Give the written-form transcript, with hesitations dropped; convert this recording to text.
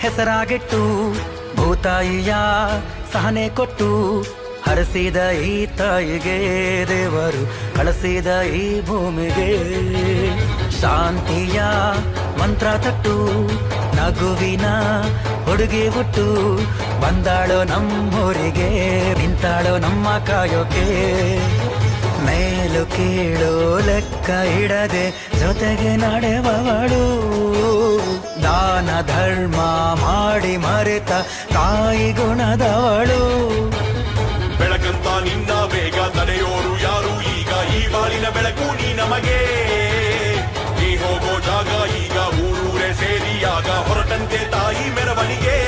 ಹೆಸರಾಗಿಟ್ಟು ಭೂತಾಯಿಯ ಸಹನೆ ಕೊಟ್ಟು ಹರಸಿದ ಈ ತಾಯಿಗೆ ದೇವರು ಕಳಿಸಿದ ಈ ಭೂಮಿಗೆ ಶಾಂತಿಯ ಮಂತ್ರ ತಟ್ಟು ನಗುವಿನ ಹುಡುಗಿ ಹುಟ್ಟು ಬಂದಾಳೋ ನಮ್ಮೂರಿಗೆ ನಿಂತಾಳೋ ನಮ್ಮ ಕಾಯೋಕೆ ಮೇಲು ಕೀಳು ಲೆಕ್ಕ ಇಡದೆ ಜೊತೆಗೆ ನಡೆವವಳು ದಾನ ಧರ್ಮ ಮಾಡಿ ಮರೆತ ತಾಯಿ ಗುಣದವಳು ಬೆಳಕಂತ ನಿನ್ನ ಬೇಗ ತಡೆಯೋರು ಯಾರು ಈಗ ಈ ಬಾಳಿನ ಬೆಳಕು ನೀ ನಮಗೆ ನೀ ಹೋಗೋ ಜಾಗ ಈಗ ಊರೂರೇ ಸೇರಿಯಾಗ ಹೊರಟಂತೆ ತಾಯಿ ಮೆರವಣಿಗೆ